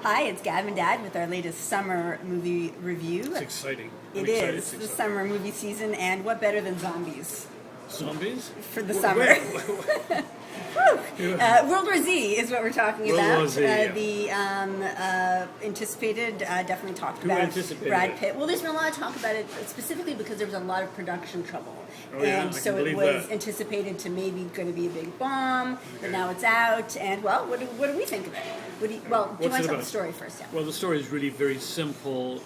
Hi, it's Gab Dad with our latest summer movie review. It's exciting. It is the summer movie season, and what better than zombies? Zombies? For the summer. World War Z is what we're talking World about. War Z, yeah. The anticipated, definitely talked Who about anticipated Brad it? Pitt. Well, there's been a lot of talk about it specifically because there was a lot of production trouble. Oh, yeah, And I so can it believe was that. anticipated to maybe going to be a big bomb, but Okay. now it's out. And, well, what do we think of it? Do you want to What's it tell about? the story first? Yeah. Well, the story is really very simple.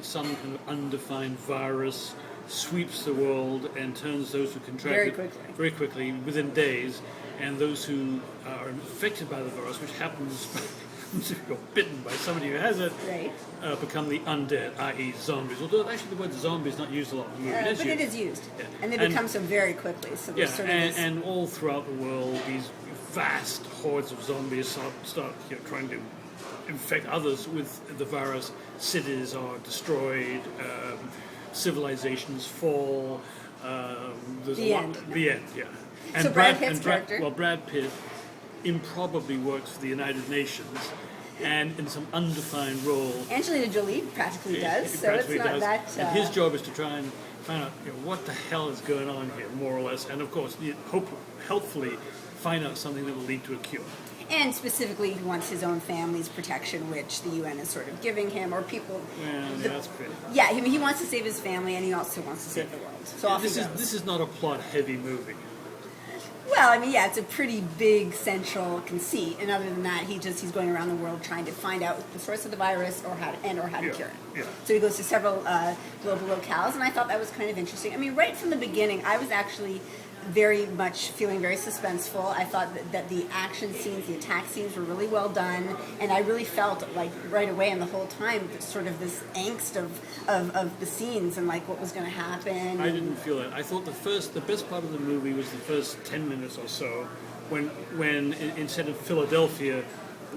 Some kind of undefined virus sweeps the world and turns those who contract Very it quickly. very quickly, within days, and those who are infected by the virus, which happens if you're bitten by somebody who has it, Right. become the undead, i.e. zombies. Although actually the word zombie is not used a lot in the movie. But it is used. Yeah. And they become so very quickly. So Yeah, there's sort of this... and all throughout the world, these vast hordes of zombies start trying to infect others with the virus. Cities are destroyed, civilizations fall. There's The a lot. end. The end, yeah. So Brad Pitt's character? Well, Brad Pitt improbably works for the United Nations, and in some undefined role. Angelina Jolie practically does, He so practically it's not does. that... And his job is to try and find out what the hell is going on here, more or less, and of course, helpfully find out something that will lead to a cure. And specifically, he wants his own family's protection, which the UN is sort of giving him, or people... Well, that's pretty. Yeah, he wants to save his family, and he also wants to save the world. So off he goes. This is not a plot-heavy movie. Well, I mean, yeah, it's a pretty big central conceit, and other than that, he's going around the world trying to find out the source of the virus or how to cure it. Yeah. So he goes to several global locales, and I thought that was kind of interesting. I mean, right from the beginning, I was actually very much feeling very suspenseful. I thought that the action scenes, the attack scenes were really well done, and I really felt like right away and the whole time sort of this angst of the scenes and like what was going to happen. I didn't feel it. I thought the best part of the movie was the first 10 minutes or so, when instead of Philadelphia,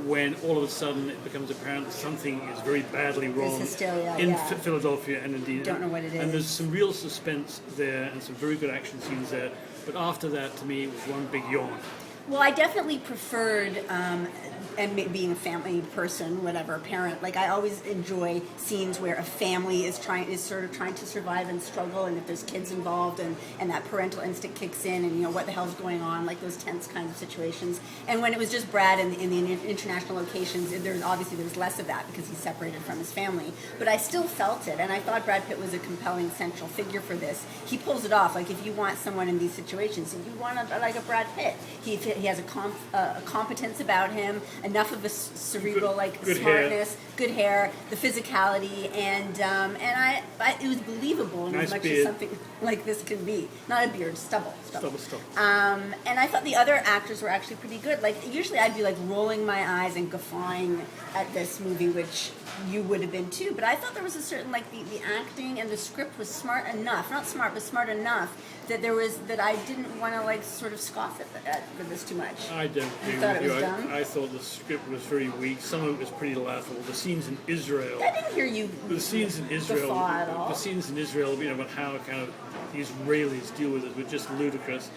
when all of a sudden it becomes apparent that something is very badly wrong hysteria, in yeah. Philadelphia, and indeed Don't know what it and is. there's some real suspense there and some very good action scenes there. But after that, to me, it was one big yawn. Well, I definitely preferred, and being a family person, whatever, parent, like I always enjoy scenes where a family is sort of trying to survive and struggle, and if there's kids involved, and that parental instinct kicks in, and what the hell's going on, like those tense kinds of situations. And when it was just Brad in the international locations, there was less of that because he's separated from his family. But I still felt it, and I thought Brad Pitt was a compelling central figure for this. He pulls it off. Like if you want someone in these situations, if you want like a Brad Pitt, he has a competence about him, enough of a cerebral good smartness, good hair, the physicality, and it was believable in Nice as much beard. as something like this can be. Not a beard, stubble. Stubble. And I thought the other actors were actually pretty good. Like usually I'd be like rolling my eyes and guffawing at this movie, which you would have been too. But I thought there was a certain the acting and the script was smart enough, not smart, but smart enough that I didn't want to sort of scoff at this too much. I don't agree thought with it you. was dumb? I thought the script was very weak. Some of it was pretty laughable. The scenes in Israel. I didn't hear you. The scenes in Israel. guffaw at all. The scenes in Israel, about how kind of the Israelis deal with it, were just ludicrous.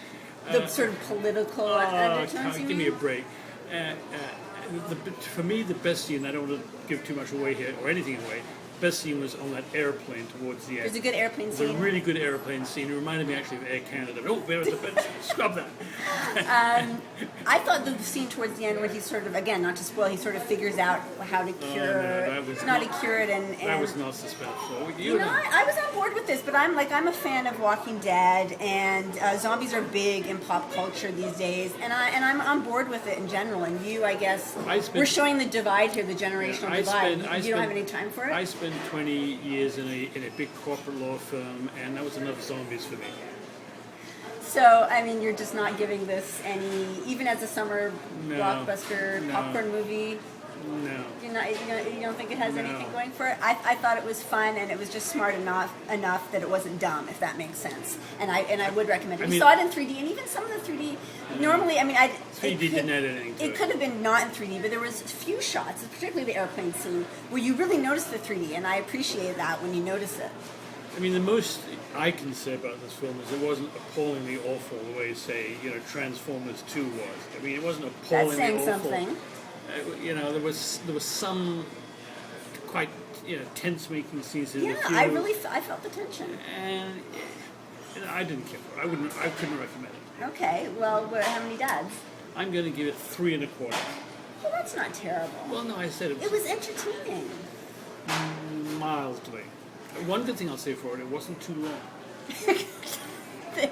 The sort of political undertones. Give me a break. For me, the best scene, I don't want to give too much away here, or anything away, the best scene was on that airplane towards the end. There's a good airplane It was scene. a really good airplane scene. It reminded me actually of Air Canada. Oh, there was a bit. Scrub that. I thought the scene towards the end where he sort of, again, not to spoil, he sort of figures out how to cure, that was not to not- cure it, and That was not suspenseful. I was on board with this, but I'm a fan of Walking Dead, and zombies are big in pop culture these days, and I'm on board with it in general. And you, I guess, we're showing the divide here, the generational divide. You don't have any time for it. I spent 20 years in a big corporate law firm, and that was enough zombies for me. So, I mean, you're just not giving this any, even as a summer blockbuster popcorn movie. No. You don't think it has anything going for it? I thought it was fun, and it was just smart enough that it wasn't dumb, if that makes sense. And I would recommend it. We saw it in 3D, and even some of the 3D. Normally, 3D didn't add anything to it. It could have been not in 3D, but there was a few shots, particularly the airplane scene, where you really notice the 3D, and I appreciate that when you notice it. I mean, the most I can say about this film is it wasn't appallingly awful the way, say, Transformers 2 was. I mean, it wasn't appallingly That's saying awful. something. There was some quite tense making scenes in the Yeah, few, I felt the tension. and I didn't care for it. I couldn't recommend it. Okay, well, how many dads? I'm going to give it 3.25. Well, that's not terrible. Well, no, I said It was entertaining. mildly. One good thing I'll say for it wasn't too long.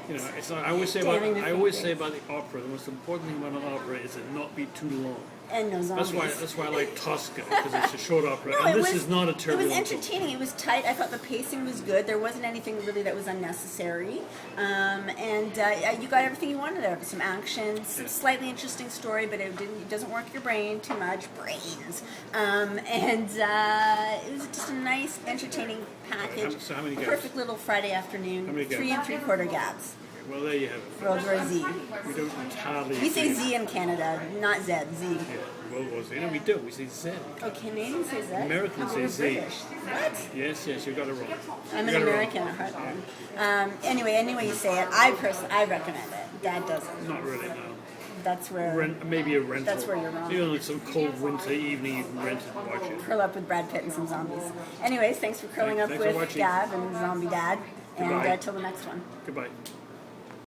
It's not. I always say about the opera. The most important thing about an opera is it not be too long. And no zombies. That's why I like Tosca, because it's a short opera, No, and this is not a terrible. It was entertaining. It was tight. I thought the pacing was good. There wasn't anything really that was unnecessary, and you got everything you wanted out of it. Some action, slightly interesting story, but it doesn't work your brain too much. Brains, and it was just a nice, entertaining package. So how many Gabs? Perfect little Friday afternoon. How many Gabs? 3 3/4 Gabs. Well, there you have it. World War Z. We don't entirely. We say agree. Z in Canada, not Z. Z. Yeah, World War Z. No, we do. We say Z. Oh, Canadians say Z? Americans say We're Z. British. What? Yes, you got it wrong. I'm You an got it American wrong. at heart. Anyway you say it, I recommend it. Dad doesn't. Not really, no. That's where Maybe a rental. That's where you're wrong. Maybe on like some cold winter evening you can rent it and watch it. curl up with Brad Pitt and some zombies. Anyways, thanks for curling up Thanks for with watching. Gab and Zombie Dad. And Goodbye. till the next one. Goodbye.